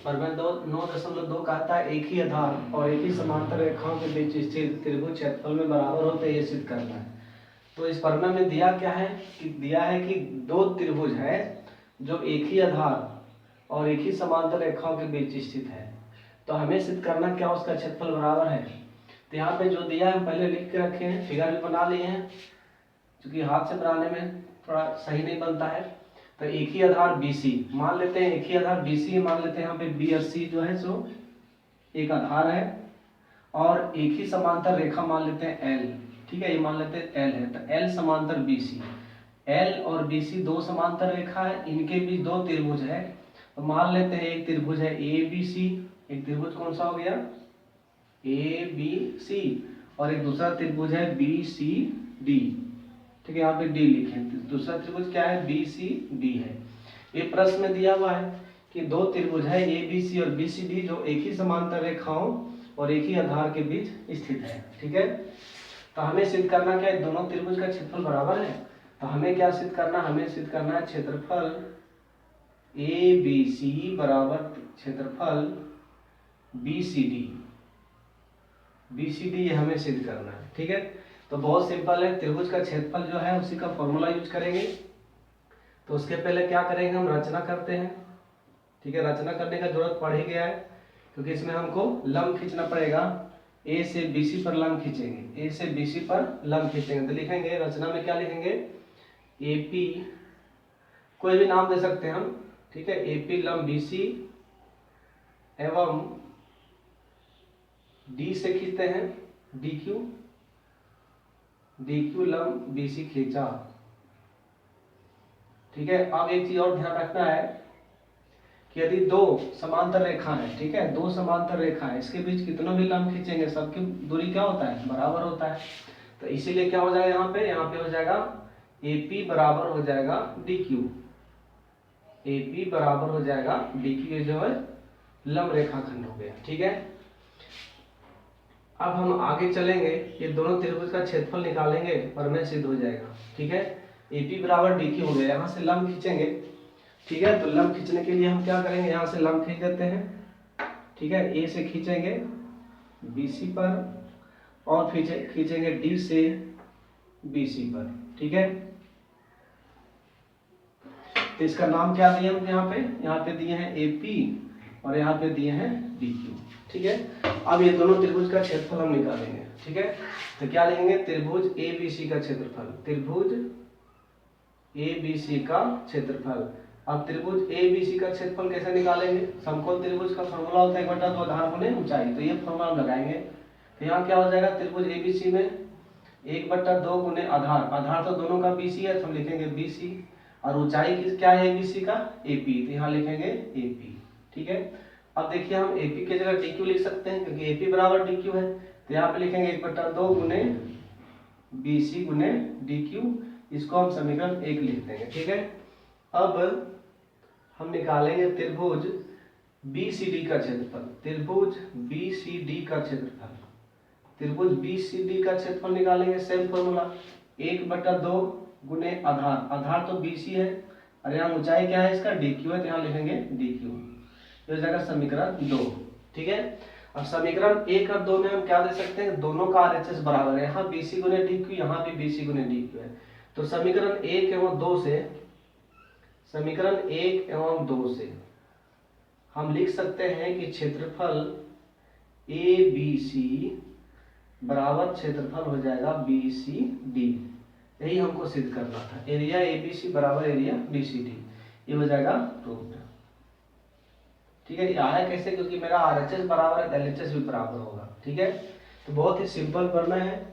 प्रमेय 9.2 कहता है एक ही आधार और एक ही समांतर रेखाओं के बीच स्थित त्रिभुज क्षेत्रफल में बराबर होते हैं, ये सिद्ध करना है। तो इस प्रमेय में दिया क्या है कि दो त्रिभुज है जो एक ही आधार और एक ही समांतर रेखाओं के बीच स्थित है। तो हमें सिद्ध करना क्या, उसका क्षेत्रफल बराबर है। तो यहाँ पे जो दिया है हम पहले लिख के रखे हैं, फिगर भी बना लिए हैं, क्योंकि हाथ से बनाने में थोड़ा सही नहीं बनता है। तो एक ही आधार BC मान लेते हैं, एक ही आधार BC मान लेते हैं। यहाँ पे B और C जो है सो एक आधार है और एक ही समांतर रेखा मान लेते हैं L, ठीक है, ये मान लेते हैं L है। तो L समांतर BC, L और BC दो समांतर रेखा है, इनके बीच दो त्रिभुज है। तो मान लेते हैं एक त्रिभुज है ABC, एक त्रिभुज कौन सा हो गया ABC, और एक दूसरा त्रिभुज है BCD, ठीक है, यहाँ पे D लिखे। दूसरा त्रिभुज क्या है BCD है। ये प्रश्न में दिया हुआ है कि दो त्रिभुज है ABC और BCD जो एक ही समांतर रेखाओं और एक ही आधार के बीच स्थित है, ठीक है। तो हमें सिद्ध करना क्या है, दोनों त्रिभुज का क्षेत्रफल बराबर है। तो हमें क्या सिद्ध करना, हमें सिद्ध करना है क्षेत्रफल ABC बराबर क्षेत्रफल BCD ये हमें सिद्ध करना है, ठीक है। तो बहुत सिंपल है, त्रिभुज का क्षेत्रफल जो है उसी का फॉर्मूला यूज करेंगे। तो उसके पहले क्या करेंगे, हम रचना करते हैं, ठीक है। रचना करने का जरूरत पड़ ही गया है क्योंकि इसमें हमको लंब खींचना पड़ेगा। A से BC पर लंब खींचेंगे, A से BC पर लंब खींचेंगे। तो लिखेंगे रचना में क्या लिखेंगे, AP, कोई भी नाम दे सकते हैं हम, ठीक है। AP लंब BC एवं D से खींचते हैं DQ लंब BC खींचा, ठीक है। अब एक चीज और ध्यान रखना है कि यदि दो समांतर रेखा है, ठीक है, दो समांतर रेखा है, इसके बीच कितना भी लंब खींचेंगे सबकी दूरी क्या होता है, बराबर होता है। तो इसीलिए क्या हो जाएगा, यहाँ पे हो जाएगा AP बराबर हो जाएगा DQ, AP बराबर हो जाएगा DQ, जो है लंब रेखाखंड हो गया, ठीक है। अब हम आगे चलेंगे, ये दोनों त्रिभुज का क्षेत्रफल निकालेंगे, प्रमेय सिद्ध हो जाएगा, ठीक है। AP बराबर DQ हो गया, यहाँ से लंब खींचेंगे, ठीक है। तो लंब खींचने के लिए हम क्या करेंगे, यहाँ से लंब खींच देते हैं, ठीक है। A से खींचेंगे BC पर और खींचेंगे D से BC पर, ठीक है। तो इसका नाम क्या दिए हम यहाँ पे दिए हैं AP और यहाँ पे दिए हैं DQ, ठीक है। अब ये दोनों त्रिभुज का क्षेत्रफल हम निकालेंगे, ठीक है। तो क्या लेंगे, त्रिभुज ABC का क्षेत्रफल, त्रिभुज ABC का क्षेत्रफल। अब त्रिभुज ABC का क्षेत्रफल कैसे निकालेंगे, समकोण त्रिभुज का फॉर्मूला होता है 1/2 आधार गुने ऊंचाई। तो ये फॉर्मूला हम लगाएंगे। तो यहाँ क्या हो जाएगा, त्रिभुज ABC में 1/2 गुने आधार, आधार तो दोनों का BC है, तो हम लिखेंगे BC, और ऊंचाई किस क्या है ABC का AP, तो यहाँ लिखेंगे AP, ठीक है। अब देखिए हम AP की जगह DQ लिख सकते हैं क्योंकि AP बराबर DQ है। तो यहाँ पे लिखेंगे 1/2 गुने BC गुने DQ, इसको हम समीकरण 1 लिख देंगे, ठीक है। अब हम निकालेंगे त्रिभुज BCD का क्षेत्रफल, त्रिभुज BCD का क्षेत्रफल, त्रिभुज BCD का क्षेत्रफल निकालेंगे, सेम फॉर्मूला 1/2 गुने आधार, आधार तो BC है और यहाँ ऊंचाई क्या है इसका DQ है, तो यहाँ लिखेंगे DQ, ये हो जाएगा समीकरण 2, ठीक है। अब समीकरण 1 और 2 में हम क्या दे सकते हैं, दोनों का RHS बराबर है, यहाँ BC गुने DQ, यहाँ भी BC गुने DQ है। तो समीकरण 1 एवं 2 से, समीकरण 1 एवं 2 से हम लिख सकते हैं कि क्षेत्रफल ABC बराबर क्षेत्रफल हो जाएगा BCD, यही हमको सिद्ध करना था। एरिया ABC बराबर एरिया BCD, ये हो जाएगा प्रूव्ड, ठीक है। ये आया कैसे, क्योंकि मेरा RHS बराबर है तो LHS भी बराबर होगा, ठीक है। तो बहुत ही सिंपल प्रमेय है।